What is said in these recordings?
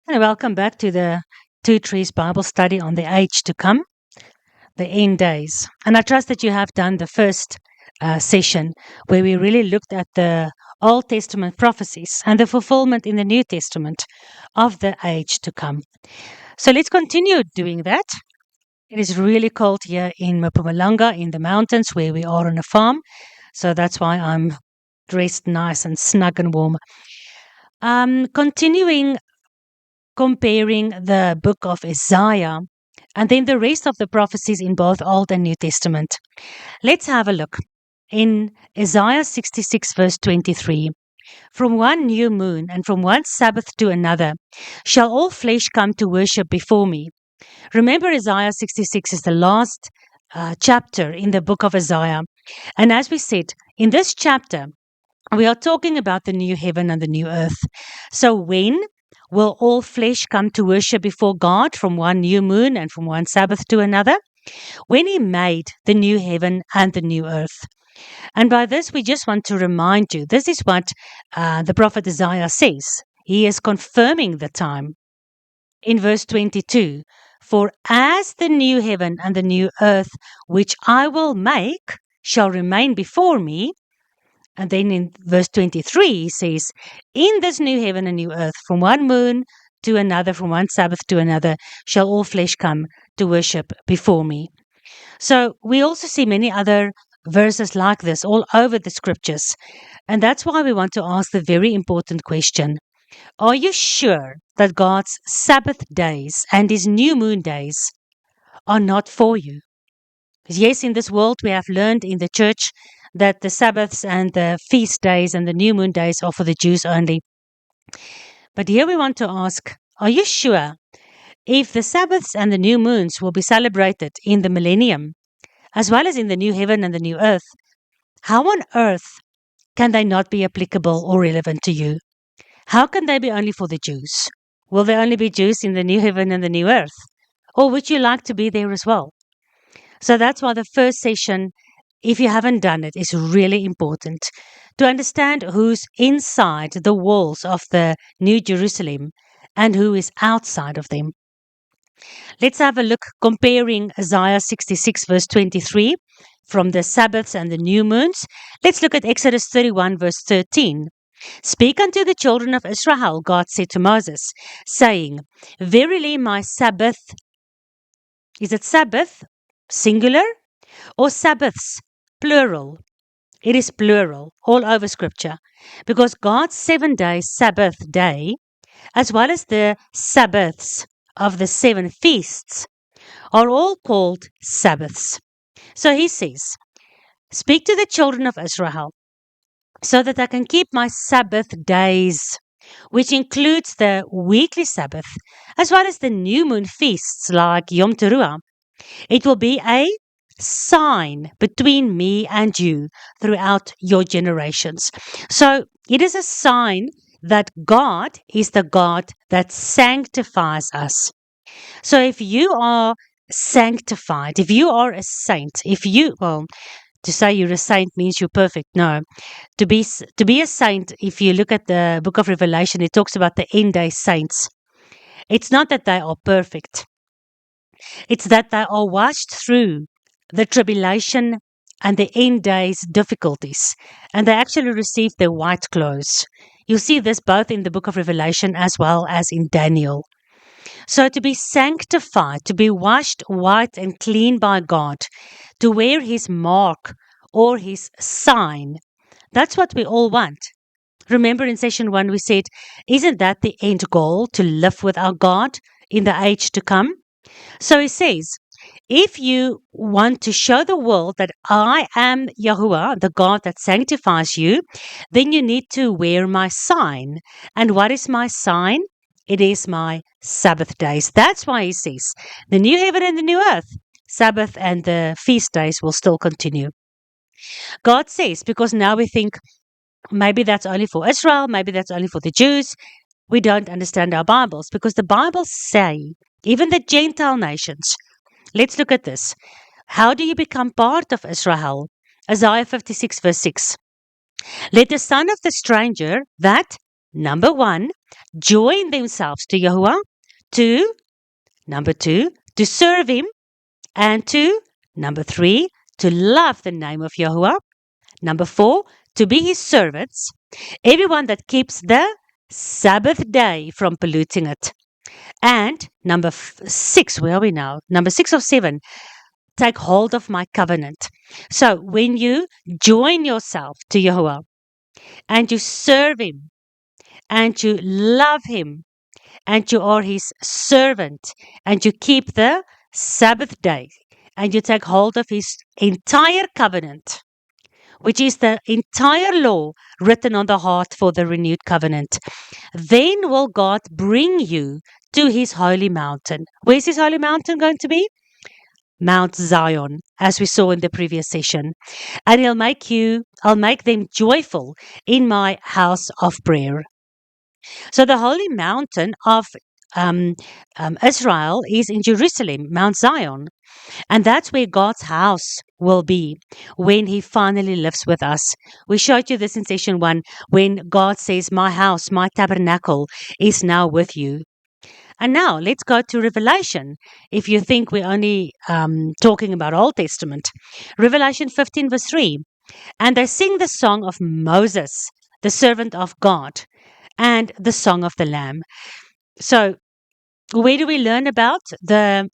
And welcome back to the Two Trees Bible study on the age to come, the end days. And I trust that you have done the first session where we really looked at the Old Testament prophecies and the fulfillment in the New Testament of the age to come. So let's continue doing that. It is really cold here in Mpumalanga in the mountains where we are on a farm. So that's why I'm dressed nice and snug and warm. Continuing comparing the book of Isaiah and then the rest of the prophecies in both Old and New Testament. Let's have a look. In Isaiah 66, verse 23, from one new moon and from one Sabbath to another shall all flesh come to worship before me. Remember, Isaiah 66 is the last chapter in the book of Isaiah. And as we said, in this chapter, we are talking about the new heaven and the new earth. So when will all flesh come to worship before God from one new moon and from one Sabbath to another? When He made the new heaven and the new earth. And by this, we just want to remind you this is what the prophet Isaiah says. He is confirming the time in verse 22. For as the new heaven and the new earth, which I will make, shall remain before me. And then in verse 23, he says, in this new heaven and new earth, from one moon to another, from one Sabbath to another, shall all flesh come to worship before me. So we also see many other verses like this all over the scriptures. And that's why we want to ask the very important question. Are you sure that God's Sabbath days and His new moon days are not for you? Yes, in this world we have learned in the church that the Sabbaths and the feast days and the new moon days are for the Jews only. But here we want to ask, are you sure if the Sabbaths and the new moons will be celebrated in the millennium, as well as in the new heaven and the new earth, how on earth can they not be applicable or relevant to you? How can they be only for the Jews? Will there only be Jews in the new heaven and the new earth? Or would you like to be there as well? So that's why the first session, if you haven't done it, is really important to understand who's inside the walls of the New Jerusalem and who is outside of them. Let's have a look comparing Isaiah 66, verse 23, from the Sabbaths and the new moons. Let's look at Exodus 31, verse 13. Speak unto the children of Israel, God said to Moses, saying, verily my Sabbath, is it Sabbath, singular, or Sabbaths, plural? It is plural all over Scripture because God's 7-day Sabbath day, as well as the Sabbaths of the 7 feasts, are all called Sabbaths. So He says, speak to the children of Israel so that I can keep my Sabbath days, which includes the weekly Sabbath, as well as the new moon feasts like Yom Teruah. It will be a sign between me and you throughout your generations. So it is a sign that God is the God that sanctifies us. So if you are sanctified, if you are a saint, to say you're a saint means you're perfect. No, to be a saint, if you look at the book of Revelation, it talks about the end day saints. It's not that they are perfect. It's that they are washed through the tribulation and the end days difficulties, and they actually receive their white clothes. You see this both in the book of Revelation as well as in Daniel. So to be sanctified, to be washed white and clean by God, to wear His mark or His sign, that's what we all want. Remember in session 1 we said, isn't that the end goal, to live with our God in the age to come? So He says, if you want to show the world that I am Yahuwah, the God that sanctifies you, then you need to wear my sign. And what is my sign? It is my Sabbath days. That's why He says, the new heaven and the new earth, Sabbath and the feast days will still continue. God says, because now we think maybe that's only for Israel, maybe that's only for the Jews. We don't understand our Bibles because the Bibles say, even the Gentile nations. Let's look at this. How do you become part of Israel? Isaiah 56, verse 6. Let the son of the stranger, that Number one, join themselves to Yahuwah. Number two, to serve Him. And number three, to love the name of Yahuwah. Number four, to be His servants. Everyone that keeps the Sabbath day from polluting it. And number six, where are we now? Number 6 of 7, take hold of my covenant. So when you join yourself to Yahuwah and you serve Him and you love Him and you are His servant and you keep the Sabbath day and you take hold of His entire covenant, which is the entire law written on the heart for the renewed covenant, then will God bring you to His holy mountain. Where's His holy mountain going to be? Mount Zion, as we saw in the previous session. And I'll make them joyful in my house of prayer. So the holy mountain of um, Israel is in Jerusalem, Mount Zion. And that's where God's house will be when He finally lives with us. We showed you this in session 1 when God says, my house, my tabernacle is now with you. And now let's go to Revelation. If you think we're only talking about Old Testament, Revelation 15 verse 3. And they sing the song of Moses, the servant of God, and the song of the Lamb. So where do we learn about the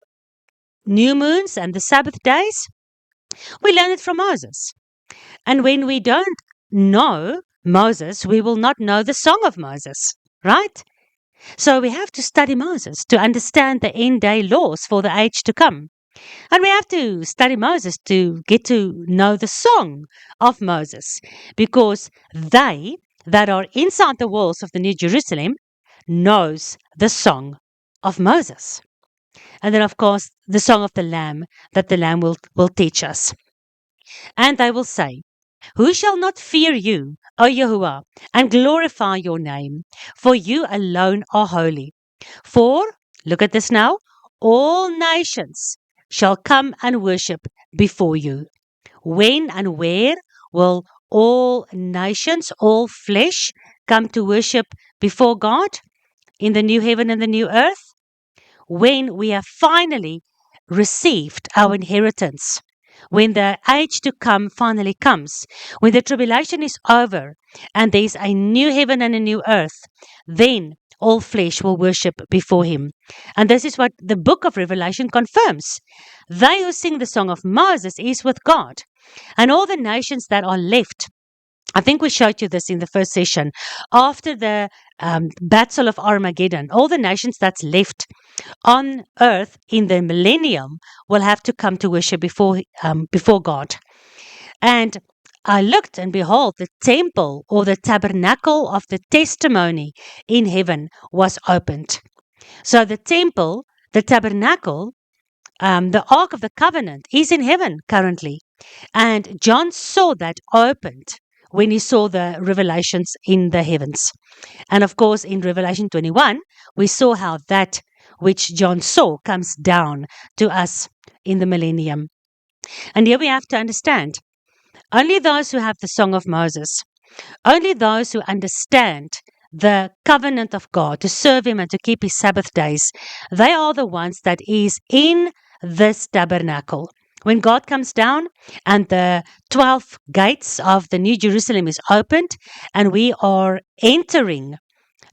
new moons and the Sabbath days? We learn it from Moses. And when we don't know Moses, we will not know the song of Moses, right? So we have to study Moses to understand the end day laws for the age to come. And we have to study Moses to get to know the song of Moses, because they that are inside the walls of the New Jerusalem knows the song of Moses. And then, of course, the song of the Lamb that the Lamb will teach us. And they will say, who shall not fear you, O Yahuwah, and glorify your name? For you alone are holy. For, look at this now, all nations shall come and worship before you. When and where will all nations, all flesh, come to worship before God? In the new heaven and the new earth? When we have finally received our inheritance, when the age to come finally comes, when the tribulation is over and there is a new heaven and a new earth, then all flesh will worship before Him. And this is what the book of Revelation confirms. They who sing the song of Moses is with God, and all the nations that are left. I think we showed you this in the first session. After the Battle of Armageddon, all the nations that's left on earth in the millennium will have to come to worship before God. And I looked, and behold, the temple or the tabernacle of the testimony in heaven was opened. So the temple, the tabernacle, the Ark of the Covenant is in heaven currently. And John saw that opened when he saw the revelations in the heavens. And of course, in Revelation 21, we saw how that which John saw comes down to us in the millennium. And here we have to understand, only those who have the Song of Moses, only those who understand the covenant of God to serve Him and to keep His Sabbath days, they are the ones that is in this tabernacle. When God comes down and the 12 gates of the New Jerusalem is opened and we are entering,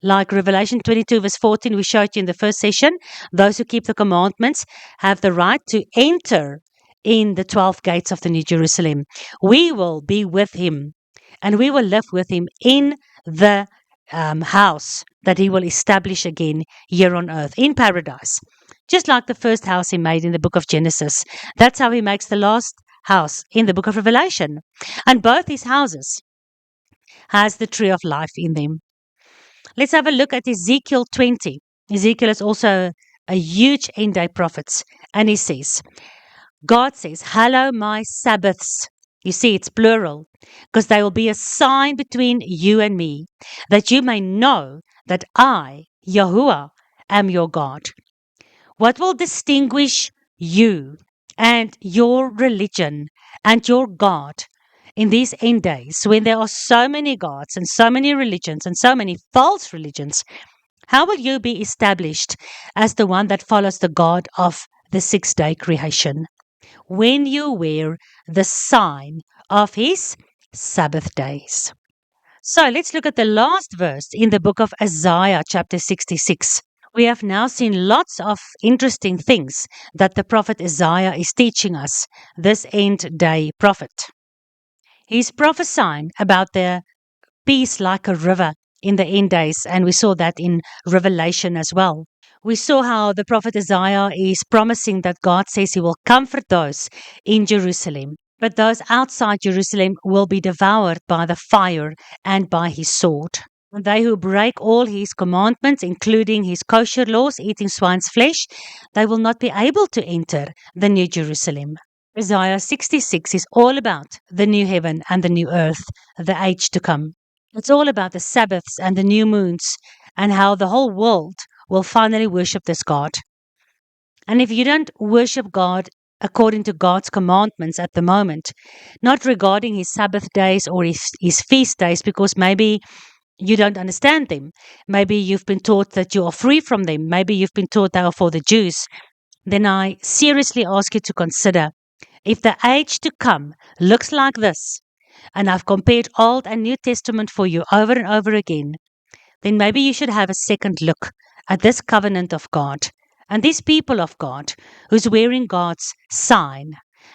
like Revelation 22 verse 14 we showed you in the first session, those who keep the commandments have the right to enter in the 12 gates of the New Jerusalem. We will be with Him and we will live with Him in the house that He will establish again here on earth, in paradise. Just like the first house He made in the book of Genesis. That's how He makes the last house in the book of Revelation. And both these houses has the tree of life in them. Let's have a look at Ezekiel 20. Ezekiel is also a huge end day prophet. And he says, God says, hallow my Sabbaths. You see, it's plural, because they will be a sign between you and me, that you may know that I, Yahuwah, am your God. What will distinguish you and your religion and your God in these end days when there are so many gods and so many religions and so many false religions, how will you be established as the one that follows the God of the 6-day creation? When you wear the sign of his Sabbath days. So let's look at the last verse in the book of Isaiah, chapter 66. We have now seen lots of interesting things that the prophet Isaiah is teaching us, this end day prophet. He's prophesying about the peace like a river in the end days, and we saw that in Revelation as well. We saw how the prophet Isaiah is promising that God says he will comfort those in Jerusalem, but those outside Jerusalem will be devoured by the fire and by his sword. And they who break all his commandments, including his kosher laws, eating swine's flesh, they will not be able to enter the New Jerusalem. Isaiah 66 is all about the new heaven and the new earth, the age to come. It's all about the Sabbaths and the new moons and how the whole world will finally worship this God. And if you don't worship God according to God's commandments at the moment, not regarding his Sabbath days or his feast days, because maybe you don't understand them, maybe you've been taught that you are free from them, maybe you've been taught they are for the Jews, then I seriously ask you to consider if the age to come looks like this, and I've compared Old and New Testament for you over and over again, then maybe you should have a second look at this covenant of God and these people of God who's wearing God's sign.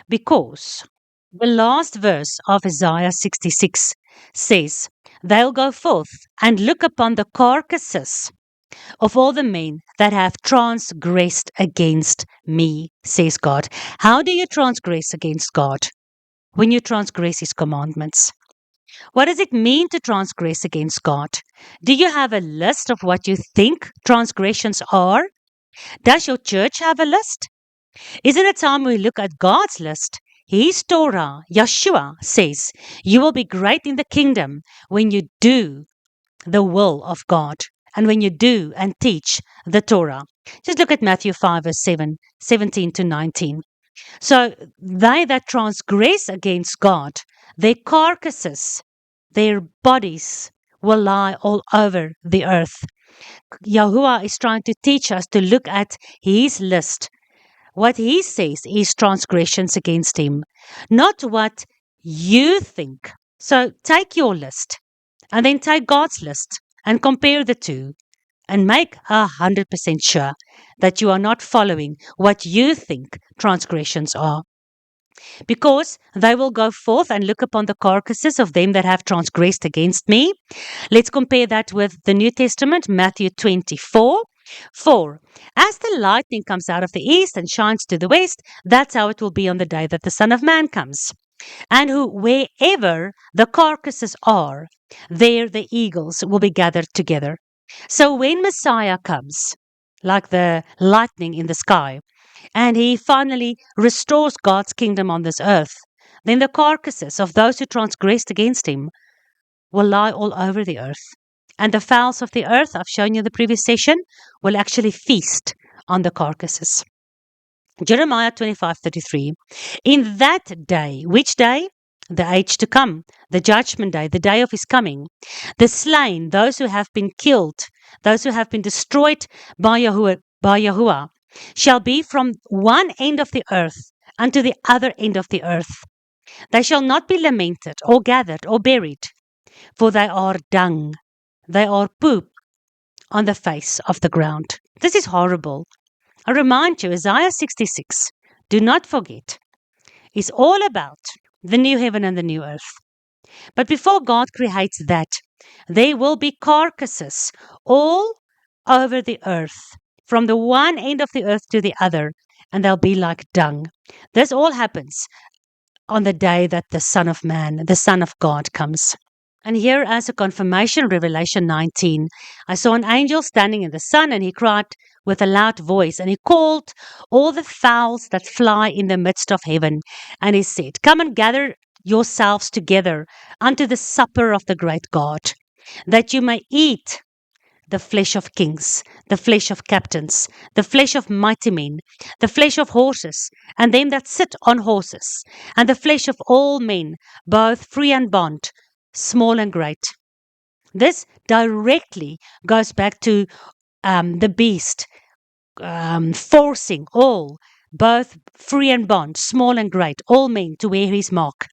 Because the last verse of Isaiah 66 says, they'll go forth and look upon the carcasses of all the men that have transgressed against me, says God. How do you transgress against God? When you transgress his commandments. What does it mean to transgress against God? Do you have a list of what you think transgressions are? Does your church have a list? Isn't it time we look at God's list? His Torah, Yeshua, says, you will be great in the kingdom when you do the will of God and when you do and teach the Torah. Just look at Matthew 5, verse 17 to 19. So they that transgress against God, their carcasses, their bodies will lie all over the earth. Yahuwah is trying to teach us to look at his list. What he says is transgressions against him, not what you think. So take your list and then take God's list and compare the two and make 100% sure that you are not following what you think transgressions are. Because they will go forth and look upon the carcasses of them that have transgressed against me. Let's compare that with the New Testament, Matthew 24. 4. As the lightning comes out of the east and shines to the west, that's how it will be on the day that the Son of Man comes. And wherever the carcasses are, there the eagles will be gathered together. So when Messiah comes, like the lightning in the sky, and he finally restores God's kingdom on this earth, then the carcasses of those who transgressed against him will lie all over the earth. And the fowls of the earth, I've shown you the previous session, will actually feast on the carcasses. Jeremiah 25:33. In that day, which day? The age to come, the judgment day, the day of his coming. The slain, those who have been killed, those who have been destroyed by Yahuwah, shall be from one end of the earth unto the other end of the earth. They shall not be lamented, or gathered, or buried, for they are dung. They are poop on the face of the ground. This is horrible. I remind you, Isaiah 66, do not forget, is all about the new heaven and the new earth. But before God creates that, there will be carcasses all over the earth, from the one end of the earth to the other, and they'll be like dung. This all happens on the day that the Son of Man, the Son of God, comes. And here, as a confirmation, Revelation 19, I saw an angel standing in the sun, and he cried with a loud voice, and he called all the fowls that fly in the midst of heaven. And he said, come and gather yourselves together unto the supper of the great God, that you may eat the flesh of kings, the flesh of captains, the flesh of mighty men, the flesh of horses, and them that sit on horses, and the flesh of all men, both free and bond, small and great. This directly goes back to the beast forcing all, both free and bond, small and great, all men to wear his mark.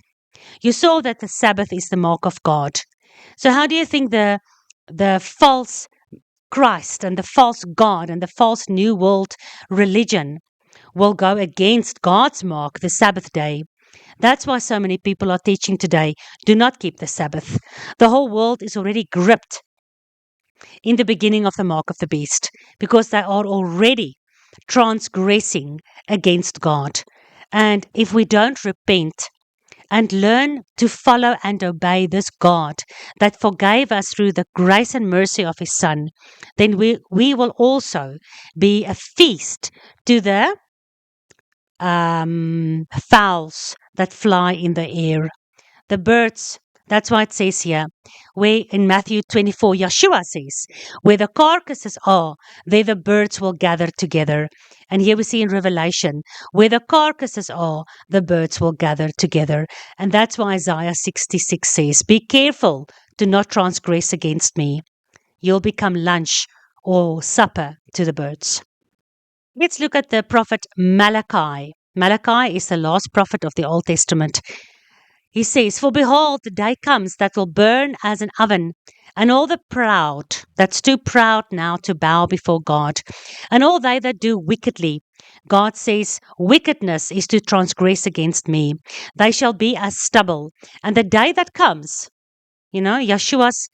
You saw that the Sabbath is the mark of God. So how do you think the false Christ and the false God and the false New World religion will go against God's mark, the Sabbath day? That's why so many people are teaching today, do not keep the Sabbath. The whole world is already gripped in the beginning of the mark of the beast because they are already transgressing against God. And if we don't repent and learn to follow and obey this God that forgave us through the grace and mercy of His Son, then we will also be a feast to the fowls that fly in the air, the birds. That's why it says here, where in Matthew 24, Yeshua says, where the carcasses are, there the birds will gather together. And here we see in Revelation, where the carcasses are, the birds will gather together. And that's why Isaiah 66 says, be careful to not transgress against me. You'll become lunch or supper to the birds. Let's look at the prophet Malachi. Malachi is the last prophet of the Old Testament. He says, for behold, the day comes that will burn as an oven, and all the proud, that's too proud now to bow before God, and all they that do wickedly. God says, wickedness is to transgress against me. They shall be as stubble. And the day that comes, Yeshua's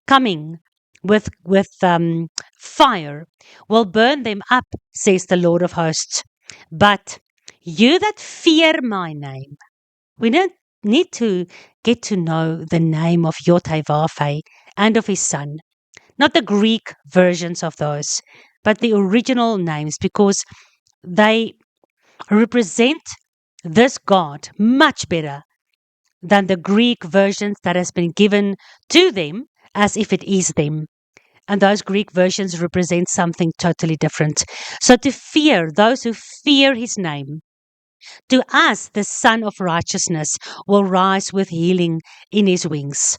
coming with fire will burn them up, says the Lord of hosts. But you that fear my name, we don't need to get to know the name of Yod-Heh-Vav-Heh and of his son, not the Greek versions of those, but the original names, because they represent this God much better than the Greek versions that has been given to them as if it is them. And those Greek versions represent something totally different. So to fear, those who fear his name, to us, the Son of Righteousness will rise with healing in his wings.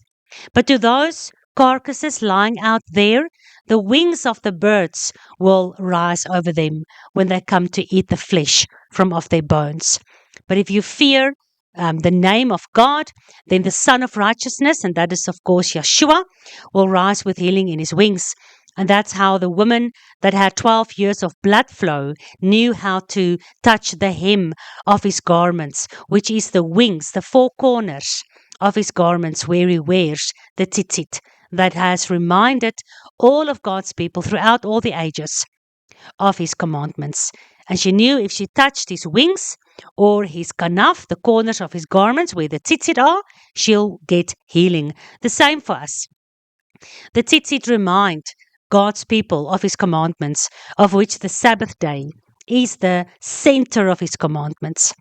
But to those carcasses lying out there, the wings of the birds will rise over them when they come to eat the flesh from off their bones. But if you fear the name of God, then the Son of Righteousness, and that is, of course, Yeshua, will rise with healing in his wings. And that's how the woman that had 12 years of blood flow knew how to touch the hem of his garments, which is the wings, the four corners of his garments where he wears the tzitzit, that has reminded all of God's people throughout all the ages of his commandments. And she knew if she touched his wings or his kanaf, the corners of his garments where the tzitzit are, she'll get healing. The same for us. The tzitzit remind God's people of his commandments, of which the Sabbath day is the center of his commandments,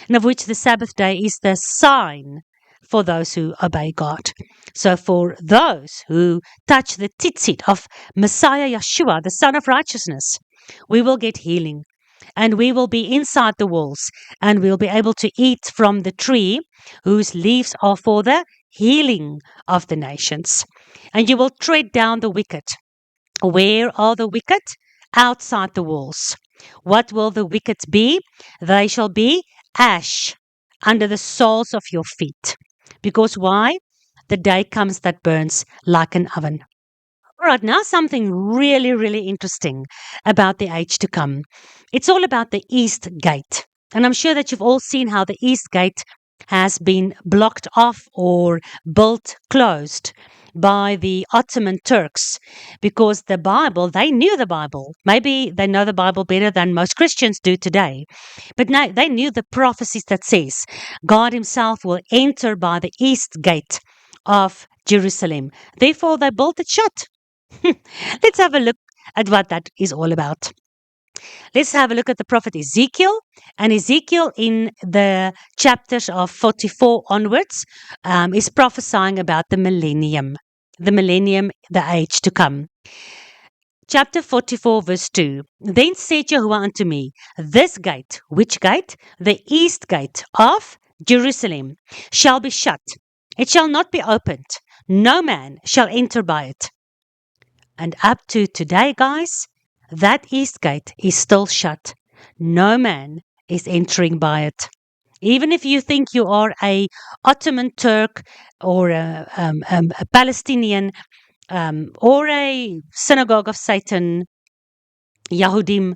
and of which the Sabbath day is the sign for those who obey God. So for those who touch the tzitzit of Messiah Yeshua, the Son of Righteousness, we will get healing. And we will be inside the walls, and we'll be able to eat from the tree whose leaves are for the healing of the nations. And you will tread down the wicked. Where are the wicked? Outside the walls. What will the wicked be? They shall be ash under the soles of your feet. Because why? The day comes that burns like an oven. All right, now something really, really interesting about the age to come. It's all about the East Gate. And I'm sure that you've all seen how the East Gate has been blocked off or built closed by the Ottoman Turks, because the Bible, they knew the Bible. Maybe they know the Bible better than most Christians do today. But no, they knew the prophecies that says God himself will enter by the East Gate of Jerusalem. Therefore, they built it shut. Let's have a look at what that is all about. Let's have a look at the prophet Ezekiel. And Ezekiel, in the chapters of 44 onwards, is prophesying about the millennium, the age to come. Chapter 44, verse 2. Then said Jehovah unto me, This gate, which gate? The east gate of Jerusalem, shall be shut. It shall not be opened. No man shall enter by it. And up to today, guys, that east gate is still shut. No man is entering by it. Even if you think you are a Ottoman Turk or a Palestinian or a synagogue of Satan, Yahudim,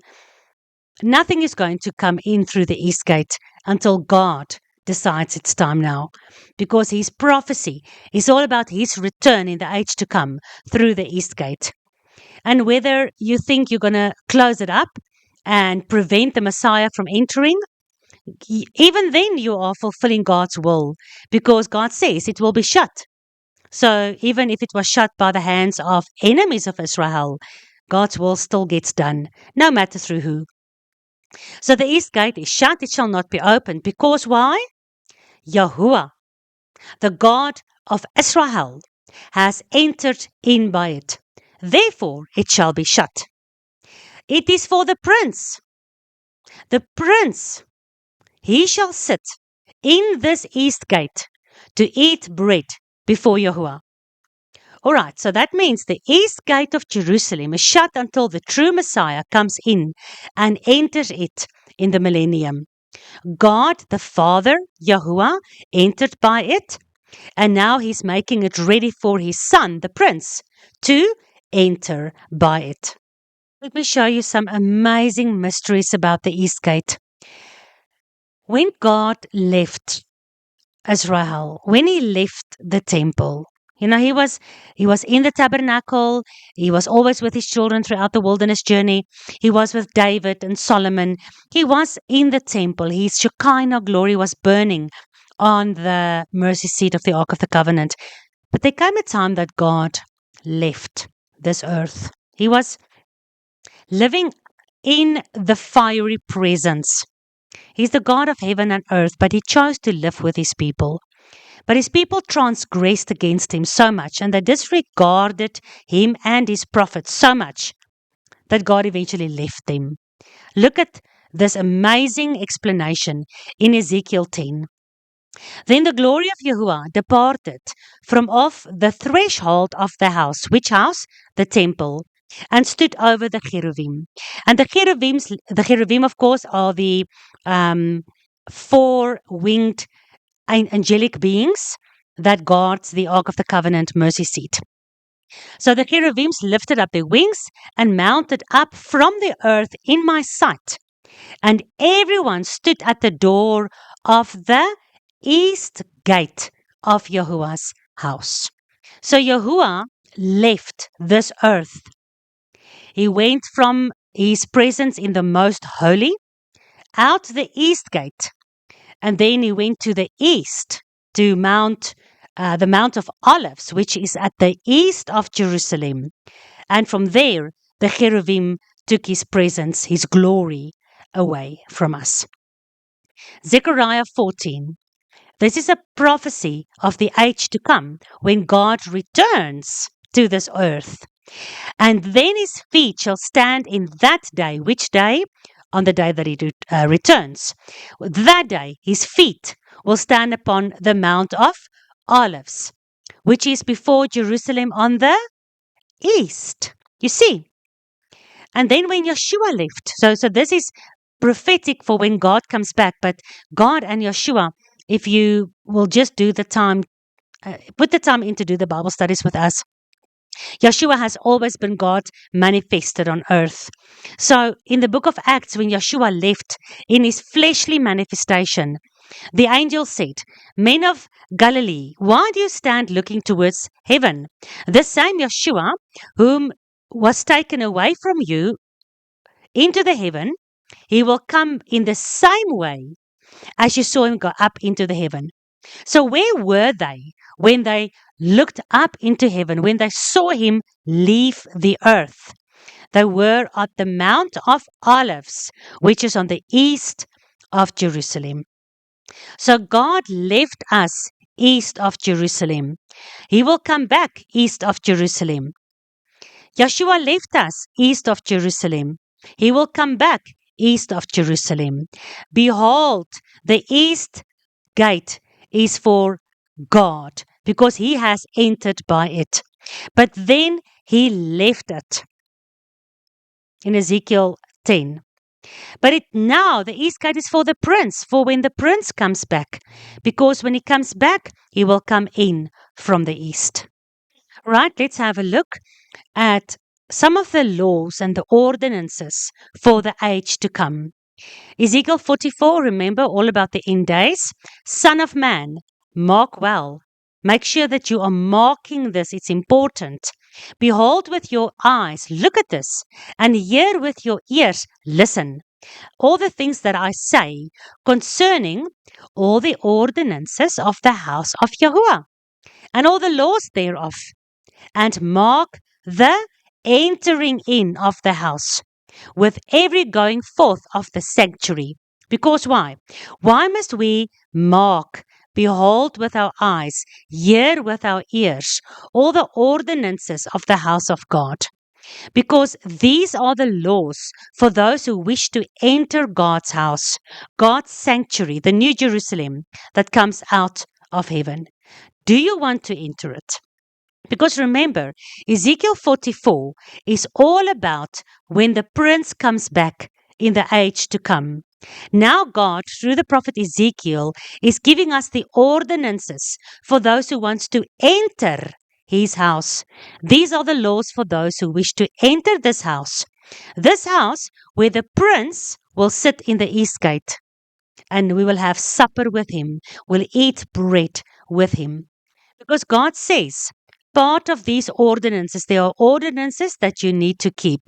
nothing is going to come in through the east gate until God decides it's time now. Because his prophecy is all about his return in the age to come through the east gate. And whether you think you're going to close it up and prevent the Messiah from entering, even then you are fulfilling God's will because God says it will be shut. So even if it was shut by the hands of enemies of Israel, God's will still gets done, no matter through who. So the east gate is shut, it shall not be opened. Because why? Yahuwah, the God of Israel, has entered in by it. Therefore it shall be shut. It is for the prince. The prince, he shall sit in this east gate to eat bread before Yahuwah. All right, so that means the east gate of Jerusalem is shut until the true Messiah comes in and enters it in the millennium. God, the Father, Yahuwah, entered by it, and now he's making it ready for his son, the prince, to enter by it. Let me show you some amazing mysteries about the east gate. When God left Israel, when he left the temple, he was in the tabernacle, he was always with his children throughout the wilderness journey, he was with David and Solomon, he was in the temple, his Shekinah glory was burning on the mercy seat of the Ark of the Covenant. But there came a time that God left this earth. He was living in the fiery presence. He's the God of heaven and earth, but he chose to live with his people. But his people transgressed against him so much, and they disregarded him and his prophets so much that God eventually left them. Look at this amazing explanation in Ezekiel 10. Then the glory of Yahuwah departed from off the threshold of the house. Which house? The temple. And stood over the cherubim. And the cherubim, of course, are the four-winged angelic beings that guards the Ark of the Covenant mercy seat. So the cherubims lifted up their wings and mounted up from the earth in my sight. And everyone stood at the door of the east gate of Yahuwah's house. So Yahuwah left this earth. He went from his presence in the most holy out the east gate. And then he went to the east to the Mount of Olives, which is at the east of Jerusalem. And from there, the cherubim took his presence, his glory, away from us. Zechariah 14. This is a prophecy of the age to come when God returns to this earth. And then his feet shall stand in that day. Which day? On the day that he returns. That day, his feet will stand upon the Mount of Olives, which is before Jerusalem on the east. You see? And then when Yeshua left, so this is prophetic for when God comes back, but God and Yeshua, if you will just do the time, put the time in to do the Bible studies with us, Yeshua has always been God manifested on earth. So in the book of Acts, when Yeshua left in his fleshly manifestation, the angel said, Men of Galilee, why do you stand looking towards heaven? This same Yeshua, whom was taken away from you into the heaven, he will come in the same way as you saw him go up into the heaven. So where were they when they looked up into heaven, when they saw him leave the earth? They were at the Mount of Olives, which is on the east of Jerusalem. So God left us east of Jerusalem. He will come back east of Jerusalem. Yeshua left us east of Jerusalem. He will come back east of Jerusalem. Behold, the east gate is for God because he has entered by it. But then he left it in Ezekiel 10. But now the east gate is for the prince, for when the prince comes back. Because when he comes back, he will come in from the east. Right, let's have a look at some of the laws and the ordinances for the age to come. Ezekiel 44, remember all about the end days. Son of man, mark well. Make sure that you are marking this. It's important. Behold with your eyes, look at this, and hear with your ears, listen. All the things that I say concerning all the ordinances of the house of Yahuwah and all the laws thereof, and mark the entering in of the house with every going forth of the sanctuary. Because why? Why must we mark, behold with our eyes, hear with our ears, all the ordinances of the house of God? Because these are the laws for those who wish to enter God's house, God's sanctuary, the New Jerusalem that comes out of heaven. Do you want to enter it? Because remember, Ezekiel 44 is all about when the prince comes back in the age to come. Now, God, through the prophet Ezekiel, is giving us the ordinances for those who want to enter his house. These are the laws for those who wish to enter this house. This house where the prince will sit in the east gate and we will have supper with him, we'll eat bread with him. Because God says, part of these ordinances, there are ordinances that you need to keep.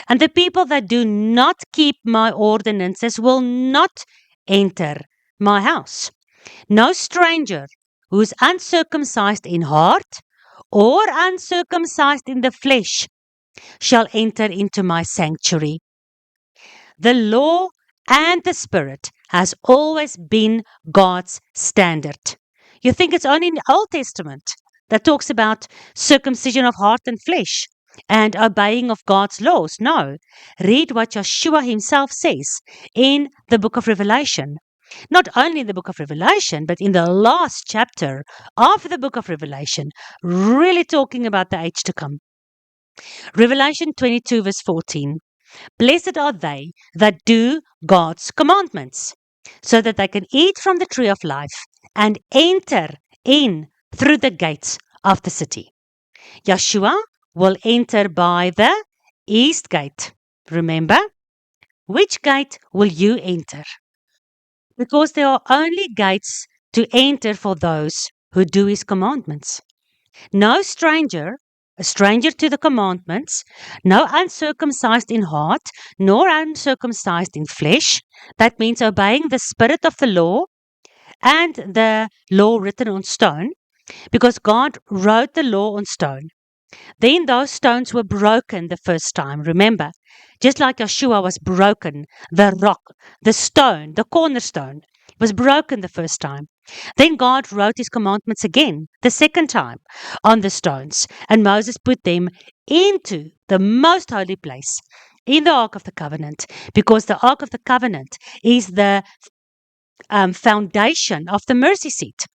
And the people that do not keep my ordinances will not enter my house. No stranger who is uncircumcised in heart or uncircumcised in the flesh shall enter into my sanctuary. The law and the Spirit has always been God's standard. You think it's only in the Old Testament that talks about circumcision of heart and flesh and obeying of God's laws? No. Read what Yeshua himself says in the book of Revelation. Not only in the book of Revelation, but in the last chapter of the book of Revelation, really talking about the age to come. Revelation 22, verse 14. Blessed are they that do God's commandments, so that they can eat from the tree of life and enter in through the gates of the city. Yeshua will enter by the east gate. Remember, which gate will you enter? Because there are only gates to enter for those who do his commandments. No stranger, a stranger to the commandments, no uncircumcised in heart, nor uncircumcised in flesh. That means obeying the spirit of the law and the law written on stone, because God wrote the law on stone. Then those stones were broken the first time. Remember, just like Yeshua was broken, the rock, the stone, the cornerstone was broken the first time. Then God wrote his commandments again, the second time, on the stones, and Moses put them into the most holy place in the Ark of the Covenant, because the Ark of the Covenant is the foundation of the mercy seat.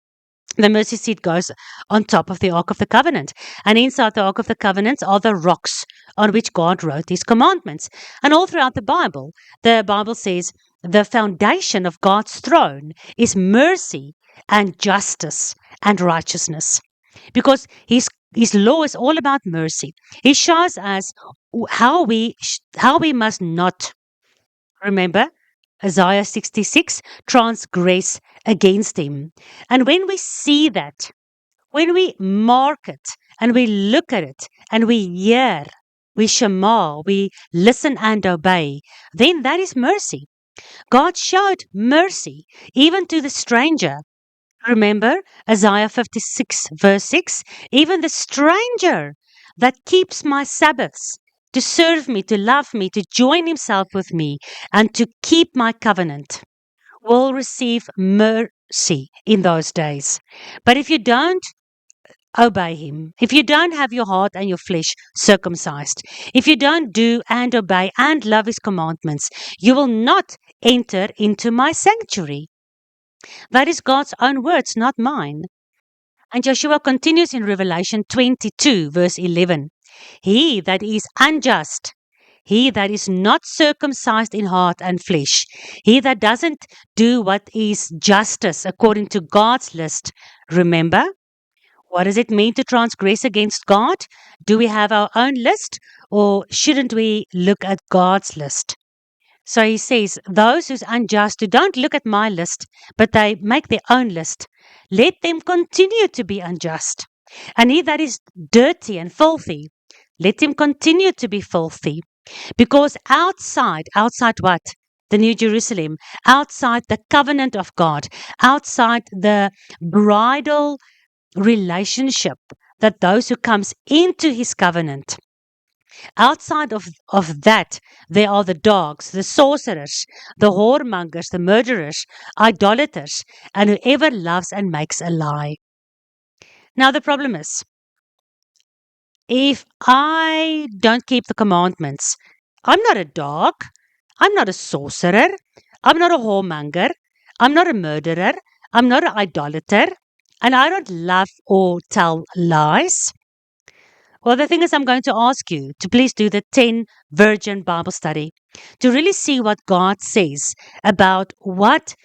The mercy seat goes on top of the Ark of the Covenant. And inside the Ark of the Covenant are the rocks on which God wrote his commandments. And all throughout the Bible says the foundation of God's throne is mercy and justice and righteousness. Because his law is all about mercy. He shows us how we must not, remember, Isaiah 66, transgress against him. And when we see that, when we mark it and we look at it and we hear, we shema, we listen and obey, then that is mercy. God showed mercy even to the stranger. Remember Isaiah 56, verse 6? Even the stranger that keeps my Sabbaths, to serve me, to love me, to join himself with me, and to keep my covenant, will receive mercy in those days. But if you don't obey him, if you don't have your heart and your flesh circumcised, if you don't do and obey and love his commandments, you will not enter into my sanctuary. That is God's own words, not mine. And Joshua continues in Revelation 22, verse 11. He that is unjust, he that is not circumcised in heart and flesh, he that doesn't do what is justice according to God's list. Remember, what does it mean to transgress against God? Do we have our own list, or shouldn't we look at God's list? So he says, those who's unjust, who don't look at my list, but they make their own list, let them continue to be unjust. And he that is dirty and filthy, let him continue to be filthy. Because outside what? The New Jerusalem, outside the covenant of God, outside the bridal relationship that those who comes into his covenant, outside of that, there are the dogs, the sorcerers, the whoremongers, the murderers, idolaters, and whoever loves and makes a lie. Now, the problem is, if I don't keep the commandments, I'm not a dog, I'm not a sorcerer, I'm not a whoremonger, I'm not a murderer, I'm not an idolater, and I don't love or tell lies. Well, the thing is, I'm going to ask you to please do the 10 Virgin Bible study to really see what God says about what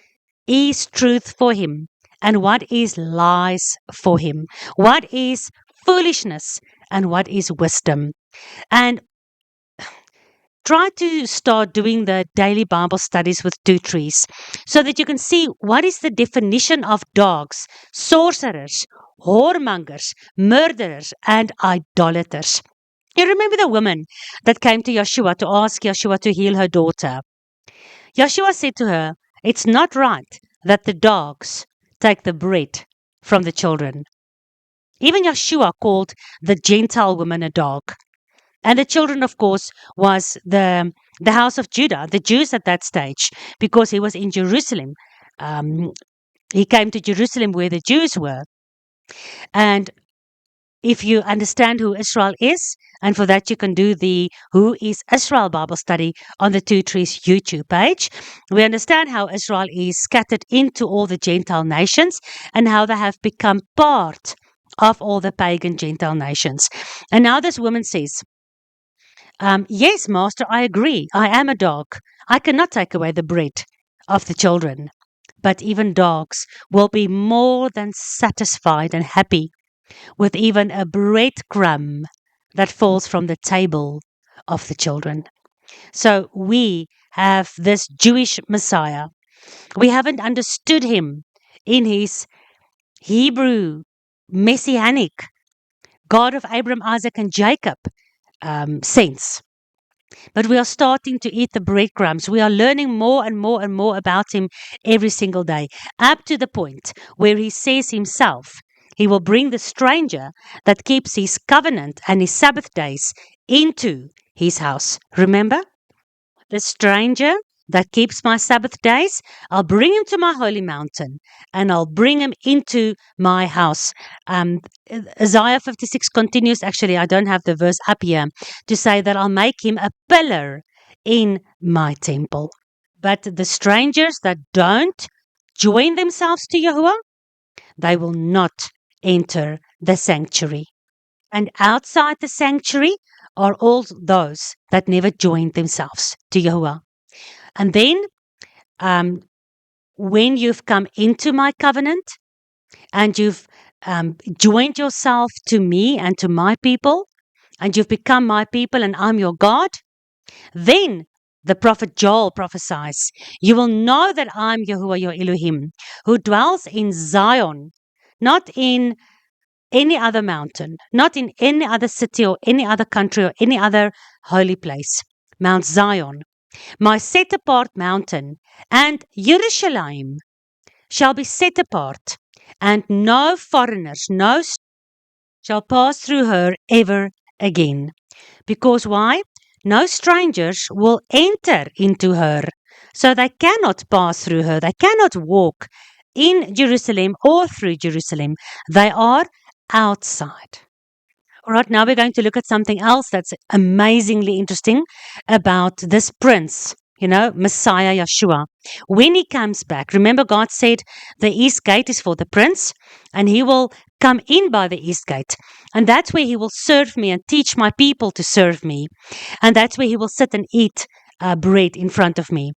is truth for Him and what is lies for Him, what is foolishness and what is wisdom. And try to start doing the daily Bible studies with 2 trees so that you can see what is the definition of dogs, sorcerers, whoremongers, murderers, and idolaters. You remember the woman that came to Yeshua to ask Yeshua to heal her daughter. Yeshua said to her, it's not right that the dogs take the bread from the children. Even Yeshua called the Gentile woman a dog. And the children, of course, was the house of Judah, the Jews at that stage, because he was in Jerusalem. He came to Jerusalem where the Jews were. And if you understand who Israel is, and for that you can do the Who is Israel Bible study on the 2 Trees YouTube page. We understand how Israel is scattered into all the Gentile nations and how they have become part of all the pagan Gentile nations. And now this woman says, yes, Master, I agree. I am a dog. I cannot take away the bread of the children. But even dogs will be more than satisfied and happy with even a breadcrumb that falls from the table of the children. So we have this Jewish Messiah. We haven't understood him in his Hebrew, messianic, God of Abraham, Isaac, and Jacob sense. But we are starting to eat the breadcrumbs. We are learning more and more and more about him every single day, up to the point where he says himself, he will bring the stranger that keeps his covenant and his Sabbath days into his house. Remember? The stranger that keeps my Sabbath days, I'll bring him to my holy mountain and I'll bring him into my house. Isaiah 56 continues, actually, I don't have the verse up here, to say that I'll make him a pillar in my temple. But the strangers that don't join themselves to Yahuwah, they will not enter the sanctuary. And outside the sanctuary are all those that never joined themselves to Yahuwah. And then, when you've come into my covenant and you've joined yourself to me and to my people, and you've become my people and I'm your God, then the prophet Joel prophesies, you will know that I'm Yahuwah your Elohim, who dwells in Zion, not in any other mountain, not in any other city or any other country or any other holy place. Mount Zion, my set apart mountain, and Jerusalem shall be set apart, and no foreigners, shall pass through her ever again. Because why? No strangers will enter into her. So they cannot pass through her. They cannot walk in Jerusalem or through Jerusalem. They are outside. All right, now we're going to look at something else that's amazingly interesting about this prince, Messiah Yeshua. When he comes back, remember God said the east gate is for the prince, and he will come in by the east gate. And that's where he will serve me and teach my people to serve me. And that's where he will sit and eat bread in front of me.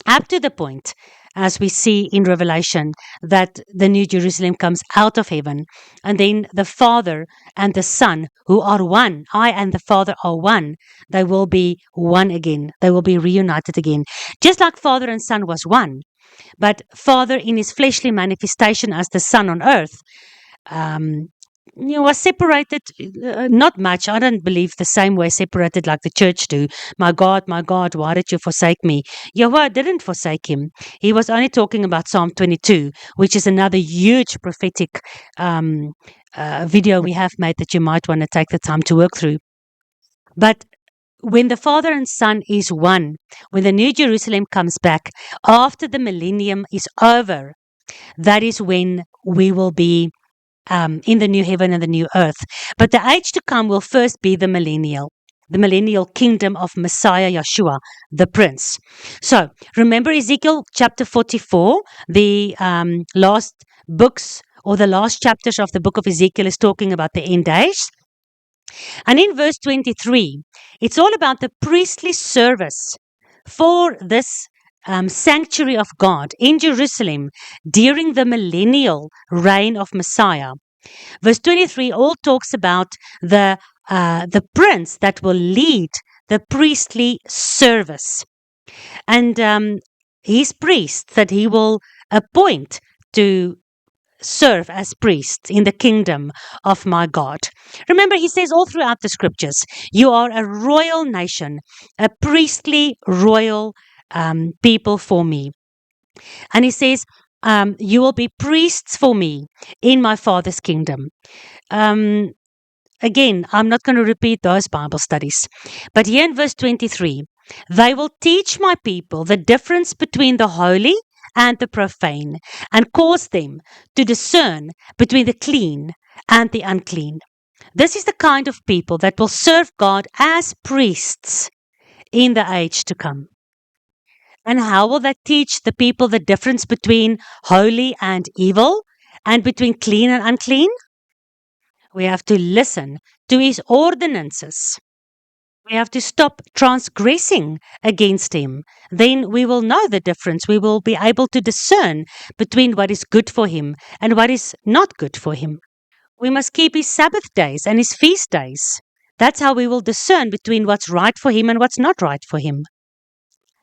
Up to the point, as we see in Revelation, that the New Jerusalem comes out of heaven, and then the Father and the Son, who are one, I and the Father are one, they will be one again. They will be reunited again. Just like Father and Son was one, but Father in his fleshly manifestation as the Son on earth, um, was separated, not much. I don't believe the same way separated like the church do. My God, why did you forsake me? Yahweh didn't forsake him. He was only talking about Psalm 22, which is another huge prophetic video we have made that you might want to take the time to work through. But when the Father and Son is one, when the New Jerusalem comes back, after the millennium is over, that is when we will be in the new heaven and the new earth. But the age to come will first be the millennial kingdom of Messiah Yeshua, the Prince. So remember Ezekiel chapter 44, the last books or the last chapters of the book of Ezekiel is talking about the end days. And in verse 23, it's all about the priestly service for this sanctuary of God in Jerusalem during the millennial reign of Messiah. Verse 23 all talks about the prince that will lead the priestly service, and his priests that he will appoint to serve as priests in the kingdom of my God. Remember, he says all throughout the scriptures, you are a royal nation, a priestly royal people for me. And he says, you will be priests for me in my Father's kingdom. Again, I'm not going to repeat those Bible studies. But here in verse 23, they will teach my people the difference between the holy and the profane, and cause them to discern between the clean and the unclean. This is the kind of people that will serve God as priests in the age to come. And how will that teach the people the difference between holy and evil, and between clean and unclean? We have to listen to his ordinances. We have to stop transgressing against him. Then we will know the difference. We will be able to discern between what is good for him and what is not good for him. We must keep his Sabbath days and his feast days. That's how we will discern between what's right for him and what's not right for him.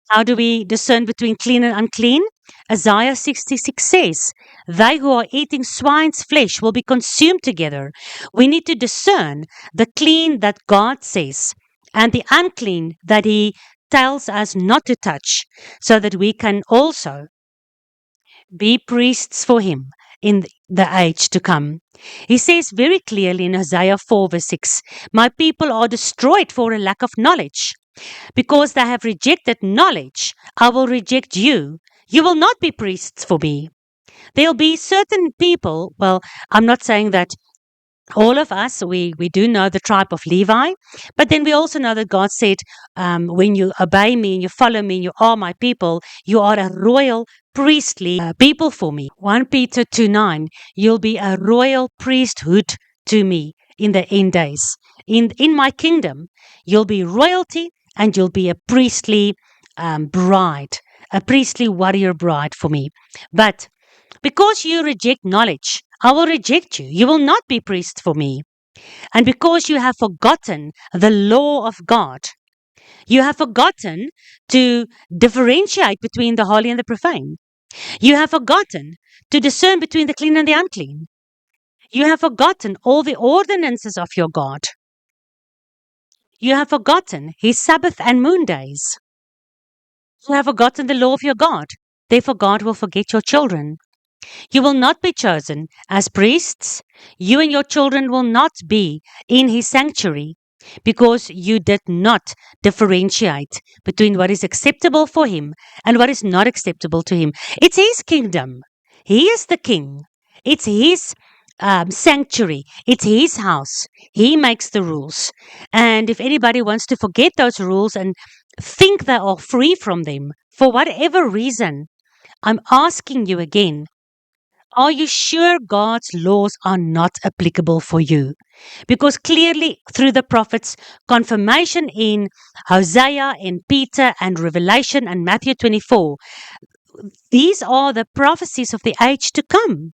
How do we discern between clean and unclean? Isaiah 66 says, they who are eating swine's flesh will be consumed together. We need to discern the clean that God says and the unclean that he tells us not to touch, so that we can also be priests for him in the age to come. He says very clearly in Isaiah 4 verse 6, my people are destroyed for a lack of knowledge. Because they have rejected knowledge, I will reject you. You will not be priests for me. There'll be certain people, well, I'm not saying that all of us, we do know the tribe of Levi, but then we also know that God said, when you obey me and you follow me and you are my people, you are a royal priestly people for me. 1 Peter 2:9, you'll be a royal priesthood to me in the end days. In my kingdom, you'll be royalty and you'll be a priestly bride, a priestly warrior bride for me. But because you reject knowledge, I will reject you. You will not be priest for me. And because you have forgotten the law of God, you have forgotten to differentiate between the holy and the profane. You have forgotten to discern between the clean and the unclean. You have forgotten all the ordinances of your God. You have forgotten his Sabbath and moon days. You have forgotten the law of your God. Therefore, God will forget your children. You will not be chosen as priests. You and your children will not be in his sanctuary, because you did not differentiate between what is acceptable for him and what is not acceptable to him. It's his kingdom. He is the king. It's his sanctuary. It's his house. He makes the rules. And if anybody wants to forget those rules and think they are free from them, for whatever reason, I'm asking you again, are you sure God's laws are not applicable for you? Because clearly, through the prophets, confirmation in Hosea, in Peter, and Revelation, and Matthew 24, these are the prophecies of the age to come.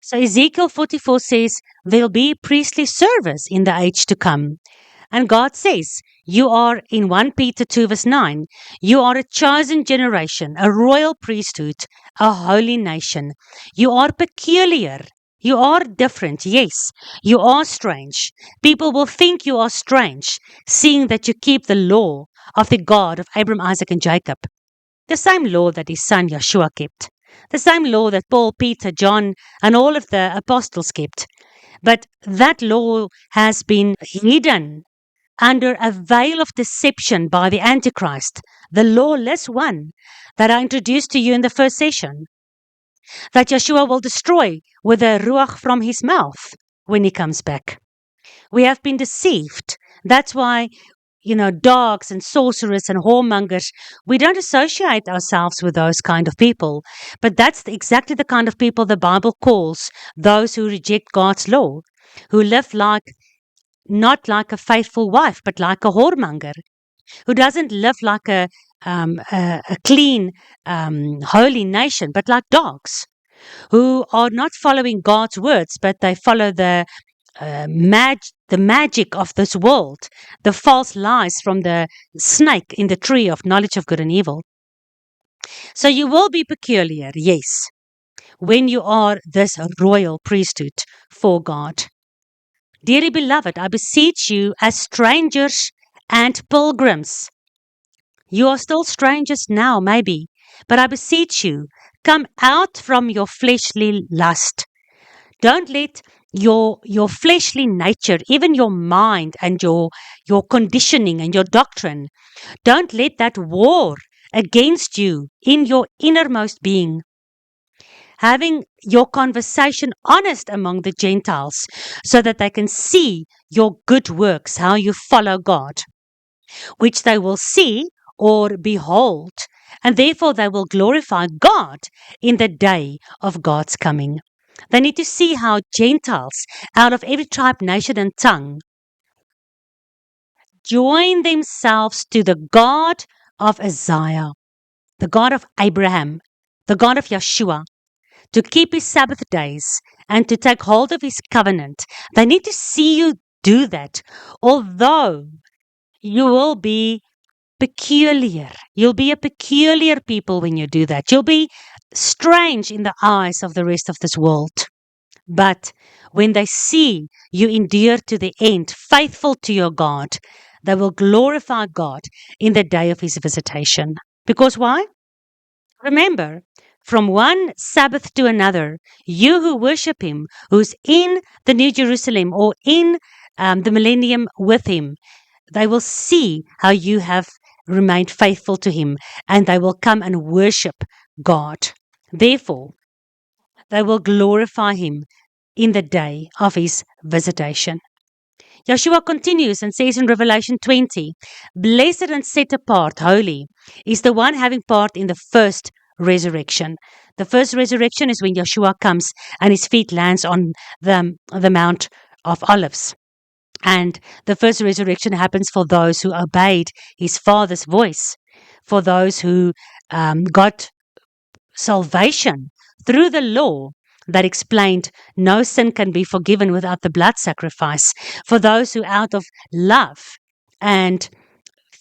So Ezekiel 44 says there'll be priestly service in the age to come. And God says, you are in 1 Peter 2 verse 9, you are a chosen generation, a royal priesthood, a holy nation. You are peculiar. You are different. Yes, you are strange. People will think you are strange, seeing that you keep the law of the God of Abraham, Isaac, and Jacob. The same law that his son Yeshua kept. The same law that Paul, Peter, John, and all of the apostles kept. But that law has been hidden under a veil of deception by the Antichrist, the lawless one that I introduced to you in the first session, that Yeshua will destroy with a ruach from his mouth when he comes back. We have been deceived. That's why, dogs and sorcerers and whoremongers, we don't associate ourselves with those kind of people. But that's exactly the kind of people the Bible calls those who reject God's law, who live not like a faithful wife, but like a whoremonger, who doesn't live like a clean, holy nation, but like dogs, who are not following God's words, but they follow the magic of this world, the false lies from the snake in the tree of knowledge of good and evil. So you will be peculiar, yes, when you are this royal priesthood for God. Dearly beloved, I beseech you as strangers and pilgrims. You are still strangers now, maybe, but I beseech you, come out from your fleshly lust. Don't let your fleshly nature, even your mind and your conditioning and your doctrine, don't let that war against you in your innermost being. Having your conversation honest among the Gentiles so that they can see your good works, how you follow God, which they will see or behold, and therefore they will glorify God in the day of God's coming. They need to see how Gentiles out of every tribe, nation, and tongue join themselves to the God of Isaiah, the God of Abraham, the God of Yeshua, to keep his Sabbath days and to take hold of his covenant. They need to see you do that, although you will be peculiar. You'll be a peculiar people when you do that. You'll be strange in the eyes of the rest of this world. But when they see you endure to the end, faithful to your God, they will glorify God in the day of his visitation. Because why? Remember, from one Sabbath to another, you who worship him, who's in the New Jerusalem or in the millennium with him, they will see how you have remained faithful to him, and they will come and worship God. Therefore, they will glorify him in the day of his visitation. Yeshua continues and says in Revelation 20, blessed and set apart, holy, is the one having part in the first resurrection. The first resurrection is when Yeshua comes and his feet lands on the Mount of Olives. And the first resurrection happens for those who obeyed his Father's voice, for those who got salvation through the law that explained no sin can be forgiven without the blood sacrifice, for those who out of love and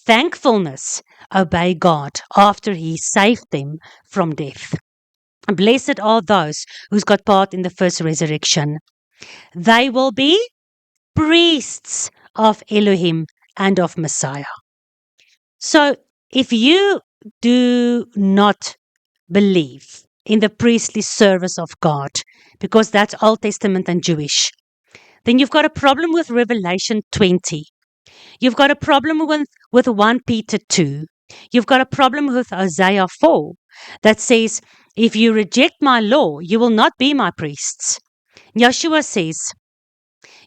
thankfulness obey God after he saved them from death. Blessed are those who's got part in the first resurrection. They will be priests of Elohim and of Messiah. So if you do not believe in the priestly service of God, because that's Old Testament and Jewish, then you've got a problem with Revelation 20. You've got a problem with 1 Peter 2. You've got a problem with Hosea 4 that says, if you reject my law, you will not be my priests. Yeshua says,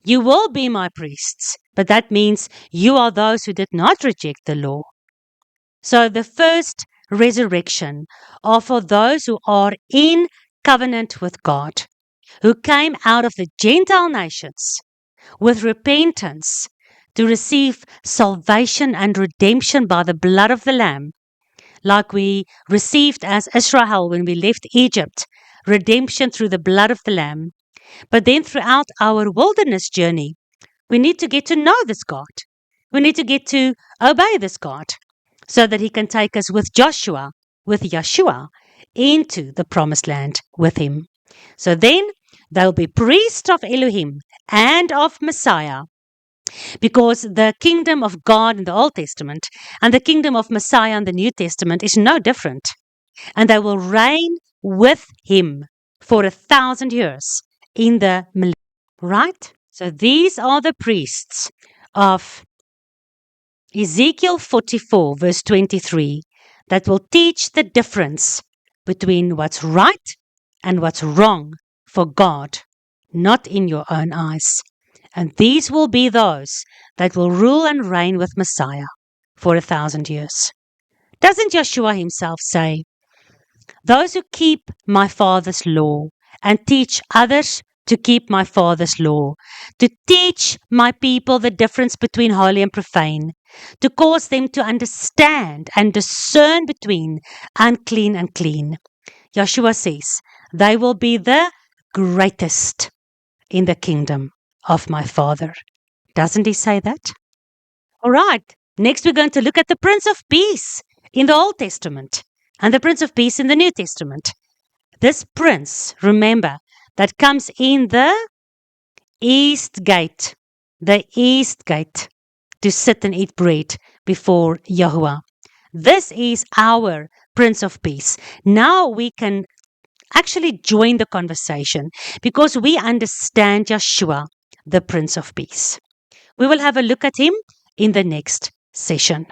"You will be my priests," but that means you are those who did not reject the law. So the first resurrection are for those who are in covenant with God, who came out of the Gentile nations with repentance to receive salvation and redemption by the blood of the Lamb, like we received as Israel when we left Egypt, redemption through the blood of the Lamb. But then throughout our wilderness journey, we need to get to know this God. We need to get to obey this God so that he can take us with Joshua, with Yeshua, into the promised land with him. So then they'll be priests of Elohim and of Messiah, because the kingdom of God in the Old Testament and the kingdom of Messiah in the New Testament is no different. And they will reign with him for 1,000 years in the millennium. Right? So these are the priests of Ezekiel 44, verse 23, that will teach the difference between what's right and what's wrong for God, not in your own eyes. And these will be those that will rule and reign with Messiah for 1,000 years. Doesn't Yeshua himself say, "Those who keep my Father's law and teach others to keep my Father's law, to teach my people the difference between holy and profane, to cause them to understand and discern between unclean and clean." Yeshua says, they will be the greatest in the kingdom of my Father. Doesn't he say that? All right. Next, we're going to look at the Prince of Peace in the Old Testament and the Prince of Peace in the New Testament. This prince, remember, that comes in the east gate to sit and eat bread before Yahuwah. This is our Prince of Peace. Now we can actually join the conversation because we understand Yeshua, the Prince of Peace. We will have a look at him in the next session.